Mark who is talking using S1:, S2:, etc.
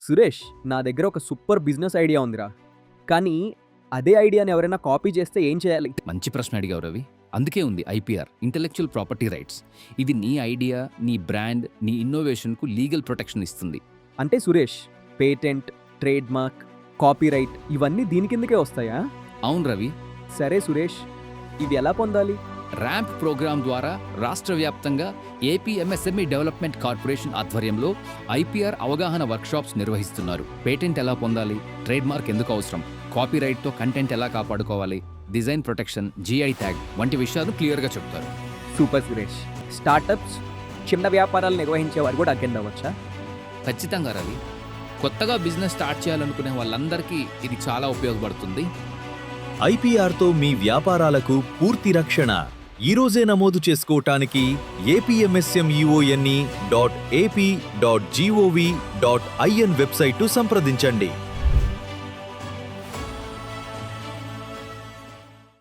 S1: సురేష్, నా దగ్గర ఒక సూపర్ బిజినెస్ ఐడియా ఉందిరా. కానీ అదే ఐడియాని ఎవరైనా కాపీ చేస్తే ఏం చేయాలి?
S2: మంచి ప్రశ్న అడిగావు రవి. అందుకే ఉంది ఐపీఆర్, ఇంటెలెక్చువల్ ప్రాపర్టీ రైట్స్. ఇది నీ ఐడియా, నీ బ్రాండ్, నీ ఇన్నోవేషన్కు లీగల్ ప్రొటెక్షన్ ఇస్తుంది.
S1: అంటే Suresh, patent, trade mark, copyright ఇవన్నీ దీని కిందకే వస్తాయా?
S2: అవును రవి.
S1: సరే సురేష్, ఇవి ఎలా పొందాలి?
S2: ర్యాంప్ ప్రోగ్రాం ద్వారా రాష్ట్ర వ్యాప్తంగా ఏపీ ఎంఎస్ఎంఈ డెవలప్మెంట్ కార్పొరేషన్ ఆధ్వర్యంలో ఐపీఆర్ అవగాహన వర్క్షాప్స్ నిర్వహిస్తున్నారు. పేటెంట్ ఎలా పొందాలి, ట్రేడ్ మార్క్ ఎందుకు అవసరం, కాపీరైట్తో కంటెంట్ ఎలా కాపాడుకోవాలి, డిజైన్ ప్రొటెక్షన్, జీఐ ట్యాగ్ వంటి విషయాలు క్లియర్గా చెప్తారు.
S1: సూపర్ సురేష్. స్టార్టప్స్, చిన్న వ్యాపారాలు నిర్వహించే వారు కూడా అటెండ్ అవ్వచ్చా?
S2: ఖచ్చితంగా రవి. కొత్తగా బిజినెస్ స్టార్ట్ చేయాలనుకునే వాళ్ళందరికీ ఇది చాలా ఉపయోగపడుతుంది.
S3: ఐపీఆర్తో మీ వ్యాపారాలకు పూర్తి రక్షణ. ఈరోజే నమోదు చేసుకోవటానికి apmsmeone.ap.gov.in వెబ్సైటు సంప్రదించండి.